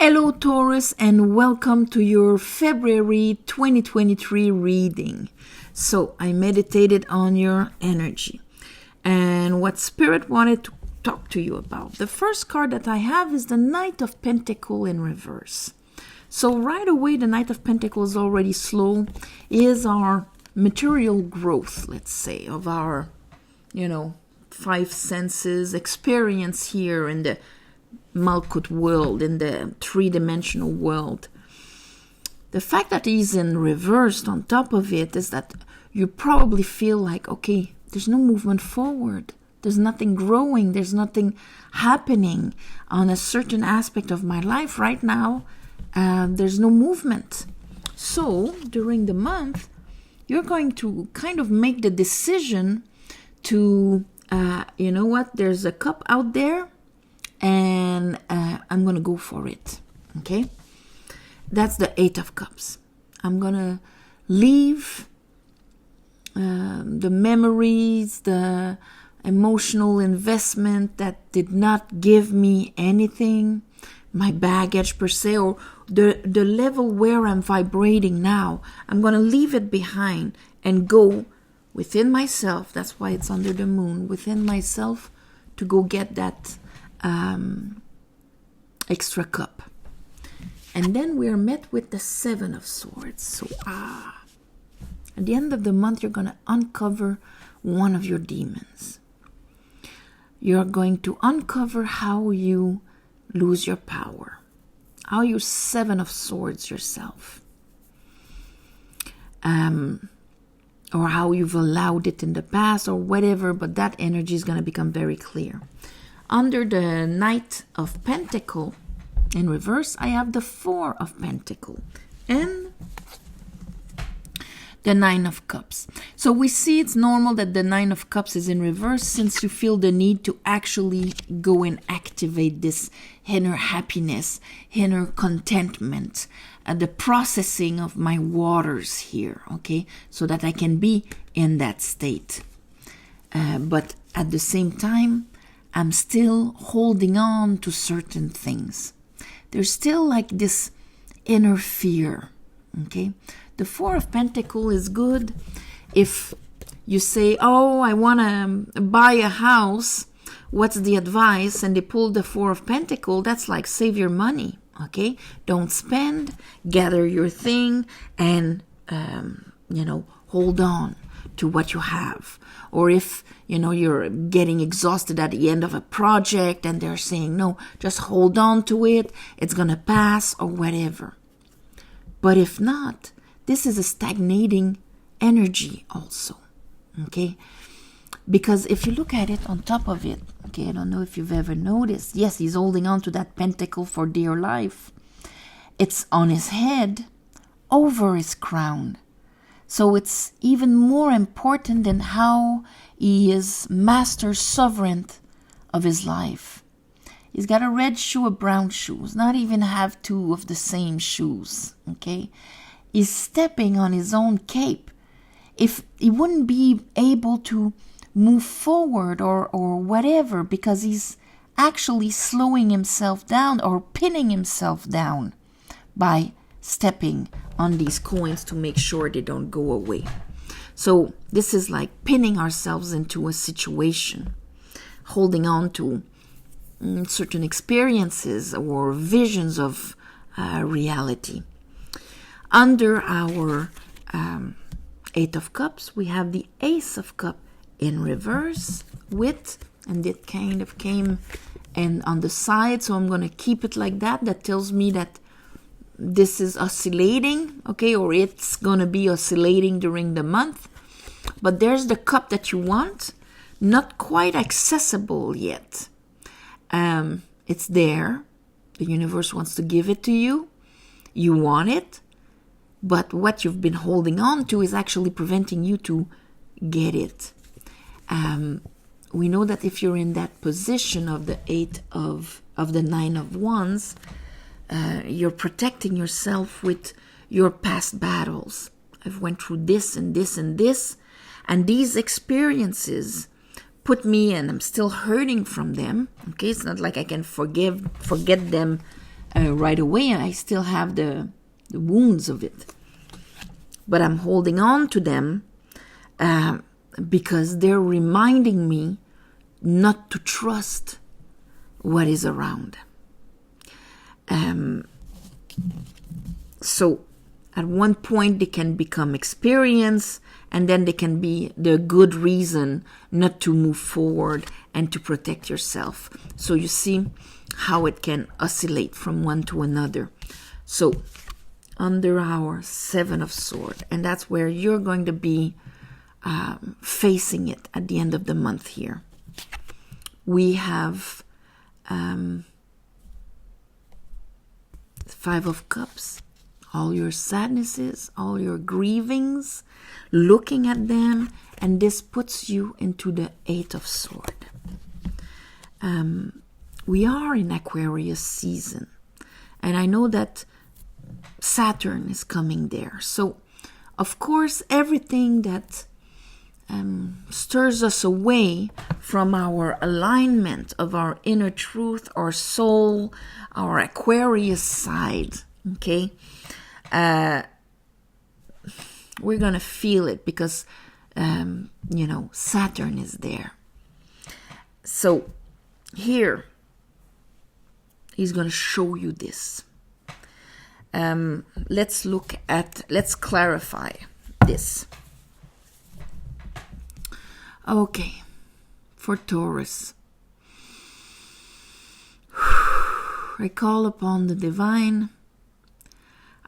Hello Taurus, and welcome to your February 2023 reading. So I meditated on your energy and what Spirit wanted to talk to you about. The first card that I have is the Knight of Pentacles in reverse. So right away, the Knight of Pentacles is already slow, is our material growth, let's say, of our, five senses experience here in the Malkut world, in the three-dimensional world. The fact that he's in reversed on top of it is that you probably feel like, okay, there's no movement forward. There's nothing growing. There's nothing happening on a certain aspect of my life right now. There's no movement. So during the month, you're going to kind of make the decision to, there's a cup out there, and I'm going to go for it, okay? That's the Eight of Cups. I'm going to leave the memories, the emotional investment that did not give me anything, my baggage per se, or the level where I'm vibrating now. I'm going to leave it behind and go within myself. That's why it's under the moon, within myself, to go get that extra cup. And then we are met with the Seven of Swords. So at the end of the month, you're going to uncover one of your demons. You're going to uncover how you lose your power, how you Seven of Swords yourself, or how you've allowed it in the past or whatever, but that energy is going to become very clear. Under the Knight of Pentacles in reverse, I have the Four of Pentacles and the Nine of Cups. So we see it's normal that the Nine of Cups is in reverse, since you feel the need to actually go and activate this inner happiness, inner contentment, the processing of my waters here, okay, so that I can be in that state. But at the same time, I'm still holding on to certain things. There's still like this inner fear, okay? The Four of Pentacles is good if you say, oh, I want to buy a house. What's the advice? And they pull the Four of Pentacles. That's like save your money, okay? Don't spend, gather your thing, and, hold on to what you have. Or if, you're getting exhausted at the end of a project and they're saying, no, just hold on to it, it's going to pass or whatever. But if not, this is a stagnating energy also, okay? Because if you look at it on top of it, okay, I don't know if you've ever noticed, yes, he's holding on to that pentacle for dear life. It's on his head, over his crown. So it's even more important than how he is master sovereign of his life. He's got a red shoe, a brown shoes, not even have two of the same shoes, okay? He's stepping on his own cape. If he wouldn't be able to move forward or whatever, because he's actually slowing himself down or pinning himself down by stepping on these coins to make sure they don't go away. So this is like pinning ourselves into a situation, holding on to certain experiences or visions of reality. Under our Eight of Cups, we have the Ace of Cups in reverse and it kind of came and on the side, so I'm going to keep it like that. That tells me that this is oscillating, okay, or it's going to be oscillating during the month. But there's the cup that you want, not quite accessible yet. It's there. The universe wants to give it to you. You want it. But what you've been holding on to is actually preventing you to get it. We know that if you're in that position of the of the Nine of Wands, you're protecting yourself with your past battles. I've went through this and this and this, and these experiences put me, and I'm still hurting from them. Okay, it's not like I can forget them right away. I still have the wounds of it. But I'm holding on to them because they're reminding me not to trust what is around. So at one point they can become experience, and then they can be the good reason not to move forward and to protect yourself. So you see how it can oscillate from one to another. So under our 7 of Swords, and that's where you're going to be facing it at the end of the month here. We have 5 of Cups, all your sadnesses, all your grievings, looking at them, and this puts you into the 8 of Swords. We are in Aquarius season, and I know that Saturn is coming there. So, of course, everything that stirs us away from our alignment of our inner truth, our soul, our Aquarius side, okay? We're going to feel it because, Saturn is there. So here, he's going to show you this. Let's clarify this. Okay, for Taurus, I call upon the divine,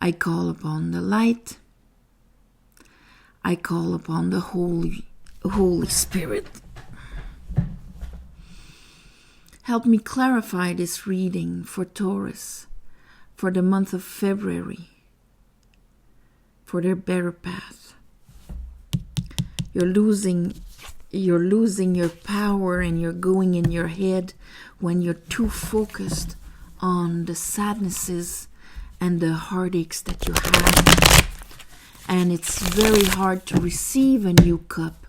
I call upon the light, I call upon the Holy Spirit. Help me clarify this reading for Taurus, for the month of February, for their better path. You're losing your power, and you're going in your head when you're too focused on the sadnesses and the heartaches that you have. And it's very hard to receive a new cup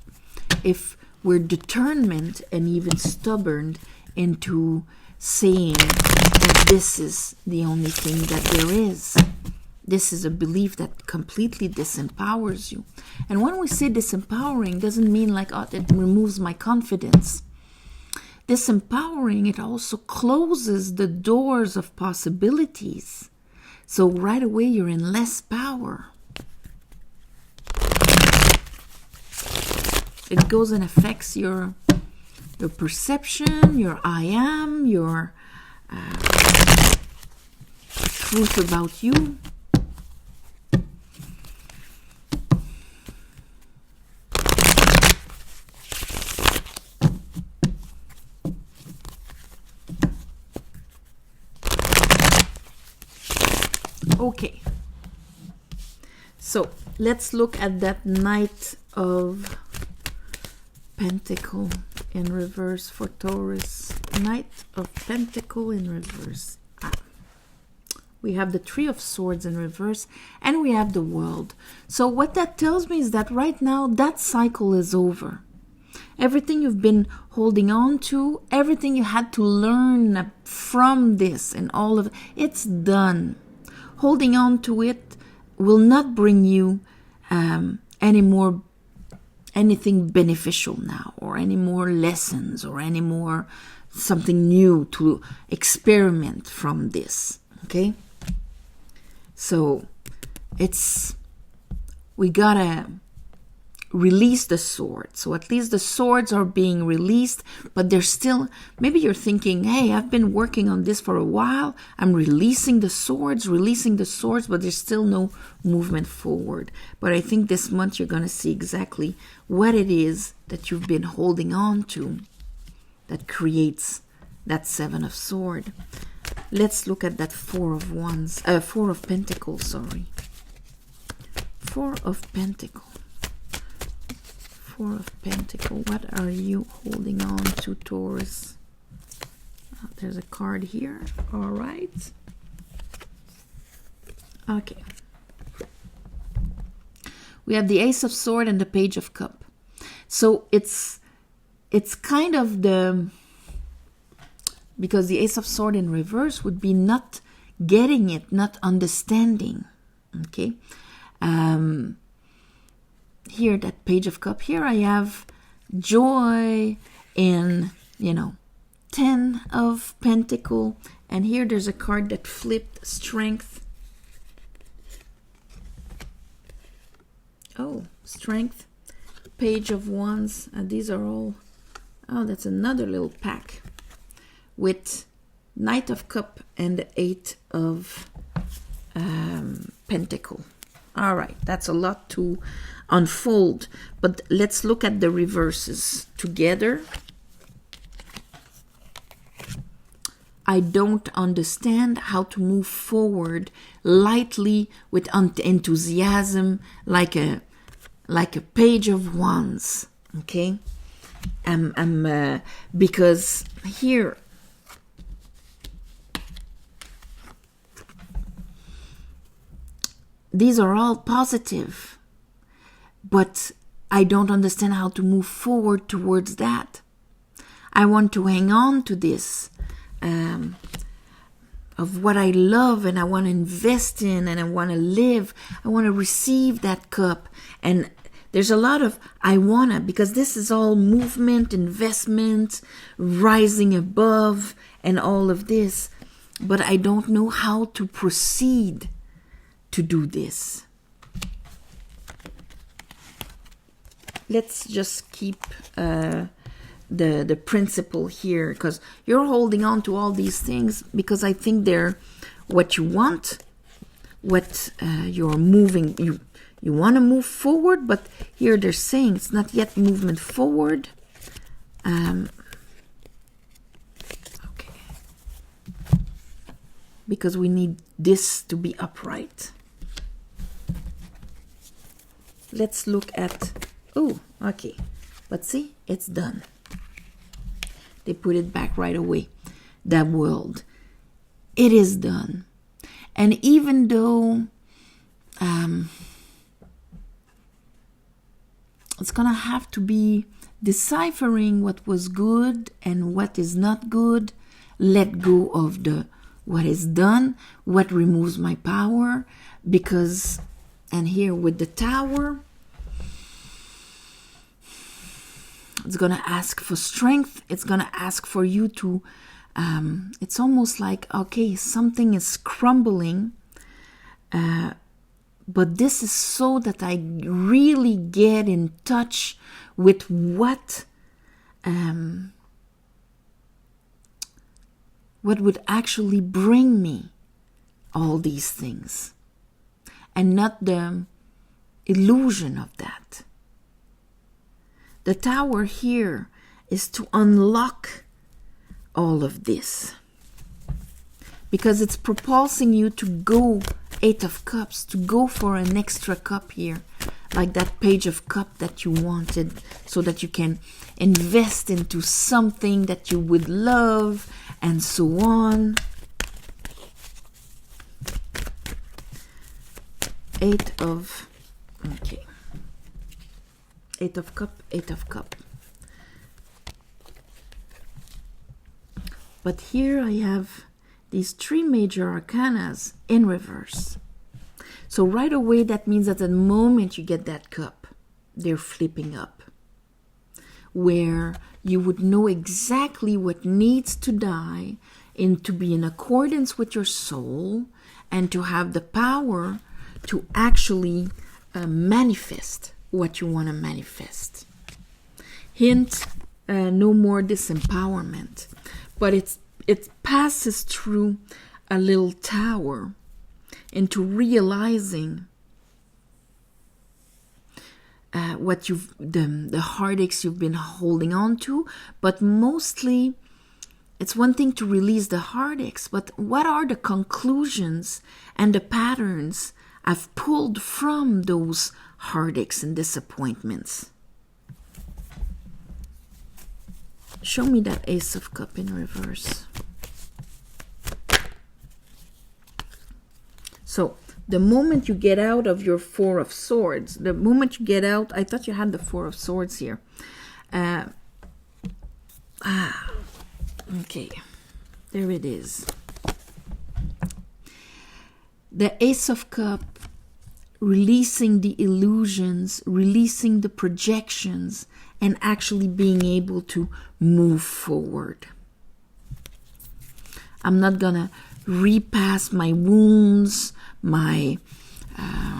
if we're determined and even stubborn into saying that this is the only thing that there is. This is a belief that completely disempowers you. And when we say disempowering, doesn't mean like, it removes my confidence. Disempowering, it also closes the doors of possibilities. So right away you're in less power. It goes and affects your perception, your I am, your truth about you. Okay, so let's look at that Knight of Pentacle in reverse for Taurus. Knight of Pentacle in reverse. We have the 3 of Swords in reverse, and we have the World. So what that tells me is that right now that cycle is over. Everything you've been holding on to, everything you had to learn from this and all of it's done. Holding on to it will not bring you anything beneficial now, or any more lessons, or any more something new to experiment from this. Okay? So we gotta release the swords. So at least the swords are being released, but they're still, maybe you're thinking, hey, I've been working on this for a while. I'm releasing the swords, but there's still no movement forward. But I think this month you're going to see exactly what it is that you've been holding on to that creates that 7 of Swords. Let's look at that 4 of Pentacles, sorry. 4 of Pentacles. 4 of Pentacles. What are you holding on to, Taurus? There's a card here. All right. Okay. We have the Ace of Swords and the Page of Cup. So it's kind of because the Ace of Swords in reverse would be not getting it, not understanding. Okay. Here, that Page of Cup, here I have joy in, 10 of Pentacle. And here there's a card that flipped, Strength. Oh, Strength. Page of Wands. These are all, that's another little pack with Knight of Cup and the 8 of Pentacle. All right, that's a lot to unfold, but let's look at the reverses together. I don't understand how to move forward lightly with enthusiasm, like a Page of Wands. Okay, because here these are all positive, but I don't understand how to move forward towards that. I want to hang on to this of what I love, and I want to invest in, and I want to live. I want to receive that cup. And there's a lot of I wanna, because this is all movement, investment, rising above, and all of this. But I don't know how to proceed to do this. Let's just keep the principle here, because you're holding on to all these things because I think they're what you want, what you're moving. You want to move forward, but here they're saying it's not yet movement forward. Okay, because we need this to be upright. Let's look at, okay, but see, it's done. They put it back right away. That world, it is done. And even though it's gonna have to be deciphering what was good and what is not good, let go of what is done, what removes my power, because, and here with the Tower, it's going to ask for strength. It's going to ask for you to, it's almost like, okay, something is crumbling, but this is so that I really get in touch with what would actually bring me all these things, and not the illusion of that. The Tower here is to unlock all of this, because it's propulsing you to go, 8 of Cups, to go for an extra cup here, like that Page of Cup that you wanted, so that you can invest into something that you would love, and so on. 8 of, okay. 8 of Cup, 8 of Cup. But here I have these 3 major arcanas in reverse. So right away, that means that the moment you get that cup, they're flipping up, where you would know exactly what needs to die and to be in accordance with your soul, and to have the power to actually manifest what you want to manifest. Hint, no more disempowerment, but it passes through a little tower into realizing what the heartaches you've been holding on to, but mostly it's one thing to release the heartaches, but what are the conclusions and the patterns I've pulled from those heartaches and disappointments? Show me that Ace of Cup in reverse. So the moment you get out of your 4 of Swords, the moment you get out, I thought you had the 4 of Swords here. Okay, there it is. The Ace of Cups, releasing the illusions, releasing the projections, and actually being able to move forward. I'm not gonna repass my wounds,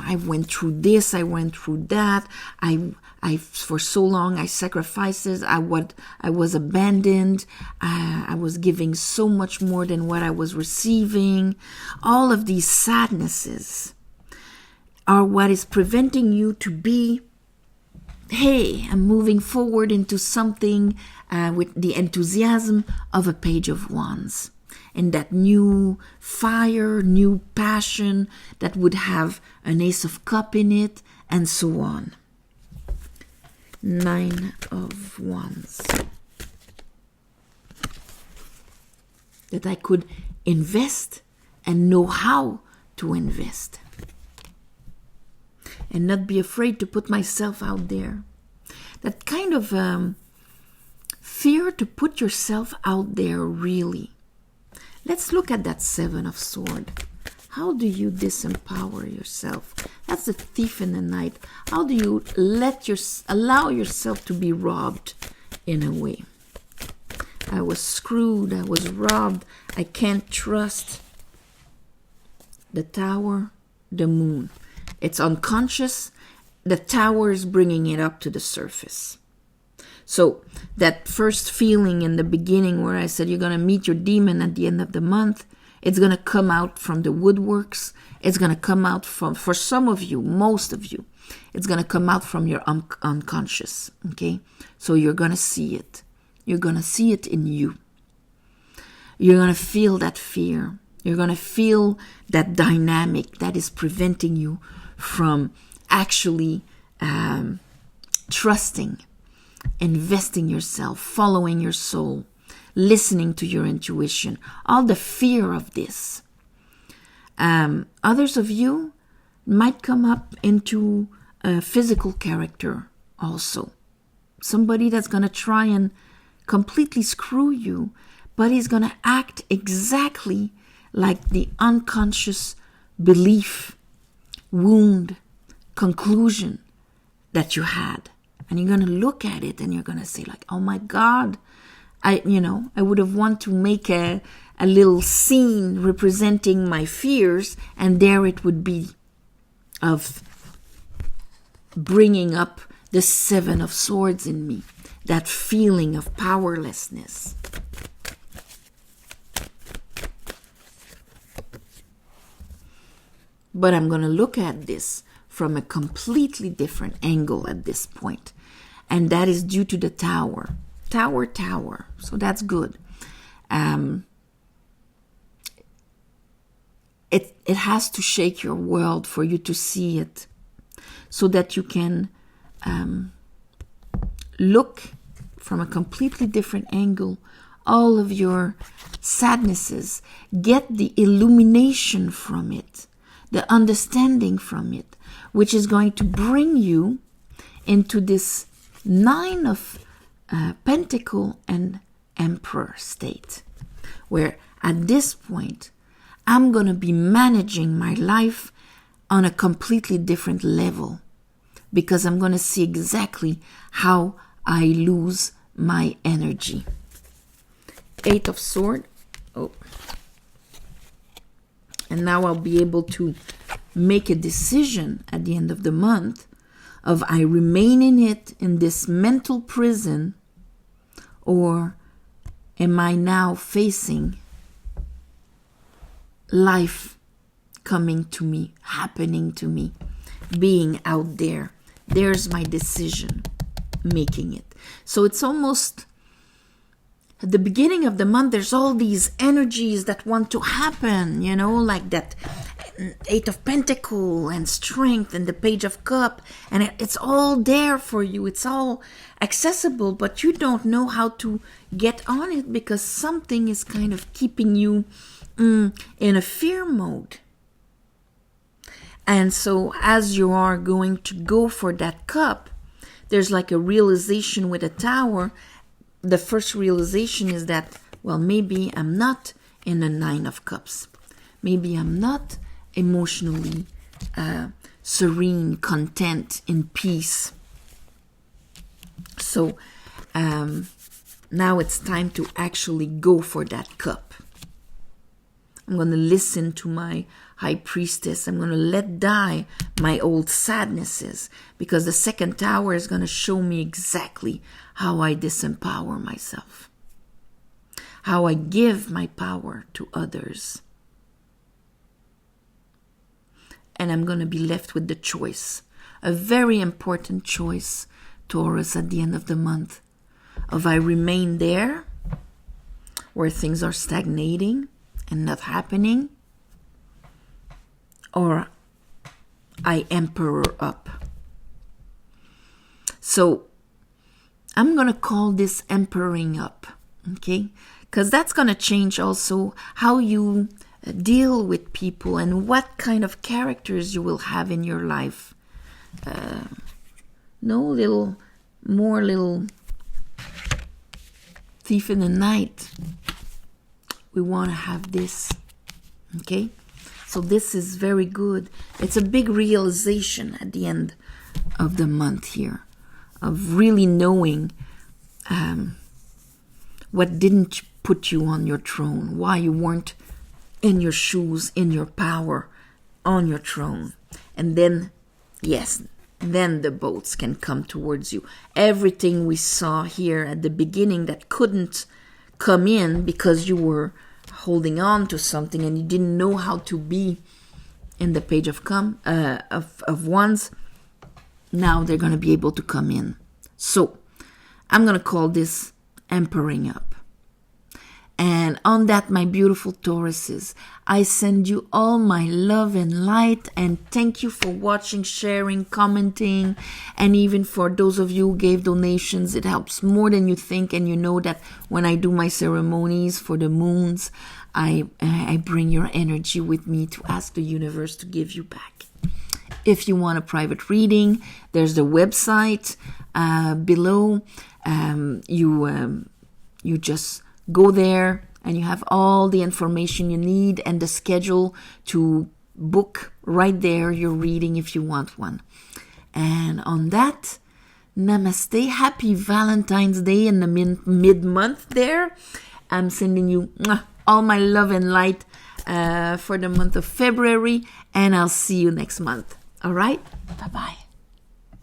I went through this, I went through that, I for so long I sacrificed this, I was abandoned, I was giving so much more than what I was receiving. All of these sadnesses are what is preventing you to be, hey, I'm moving forward into something with the enthusiasm of a Page of Wands. And that new fire, new passion that would have an Ace of Cups in it, and so on. 9 of Wands. That I could invest and know how to invest. And not be afraid to put myself out there. That kind of fear to put yourself out there, really. Let's look at that 7 of Swords. How do you disempower yourself? That's the Thief in the Night. How do you allow yourself to be robbed in a way? I was screwed. I was robbed. I can't trust. The Tower, the Moon. It's unconscious. The Tower is bringing it up to the surface. So that first feeling in the beginning where I said you're going to meet your demon at the end of the month, it's going to come out from the woodworks. It's going to come out from, for some of you, most of you, it's going to come out from your unconscious, okay? So you're going to see it. You're going to see it in you. You're going to feel that fear. You're going to feel that dynamic that is preventing you from actually trusting, investing yourself, following your soul, listening to your intuition, all the fear of this. Others of you might come up into a physical character also. Somebody that's going to try and completely screw you, but he's going to act exactly like the unconscious belief, wound, conclusion that you had. And you're going to look at it and you're going to say like, oh my God, I would have wanted to make a little scene representing my fears, and there it would be of bringing up the 7 of Swords in me, that feeling of powerlessness. But I'm going to look at this from a completely different angle at this point. And that is due to the Tower. Tower. So that's good. It has to shake your world for you to see it, so that you can look from a completely different angle all of your sadnesses, get the illumination from it, the understanding from it, which is going to bring you into this 9 of Pentacle and Emperor state, where at this point I'm going to be managing my life on a completely different level, because I'm going to see exactly how I lose my energy. 8 of Swords. Oh. And now I'll be able to make a decision at the end of the month of I remain in it, in this mental prison, or am I now facing life coming to me, happening to me, being out there. There's my decision, making it. So it's almost at the beginning of the month, there's all these energies that want to happen, like that 8 of Pentacles and Strength and the Page of Cups, and it's all there for you. It's all accessible, but you don't know how to get on it because something is kind of keeping you in a fear mode. And so as you are going to go for that cup, there's like a realization with a Tower. The first realization is that, well, maybe I'm not in a 9 of Cups. Maybe I'm not emotionally serene, content, in peace. So now it's time to actually go for that cup. I'm going to listen to my high priestess. I'm going to let die my old sadnesses, because the second tower is going to show me exactly how I disempower myself, how I give my power to others. And I'm going to be left with the choice, a very important choice, Taurus, at the end of the month, of I remain there where things are stagnating and not happening, or I emperor up. So I'm going to call this emperoring up, okay? Because that's going to change also how you deal with people and what kind of characters you will have in your life. Little thief in the night. We want to have this, okay? So this is very good. It's a big realization at the end of the month here, of really knowing what didn't put you on your throne, why you weren't in your shoes, in your power, on your throne. And then, yes, then the boats can come towards you. Everything we saw here at the beginning that couldn't come in because you were holding on to something and you didn't know how to be in the page of wands, now they're going to be able to come in. So I'm going to call this empering up. And on that, my beautiful Tauruses, I send you all my love and light, and thank you for watching, sharing, commenting, and even for those of you who gave donations. It helps more than you think, and you know that when I do my ceremonies for the moons, I bring your energy with me to ask the universe to give you back. If you want a private reading, there's the website below. You just go there and you have all the information you need and the schedule to book right there your reading if you want one. And on that, namaste. Happy Valentine's Day in the mid-month there. I'm sending you all my love and light for the month of February, and I'll see you next month. All right? Bye-bye.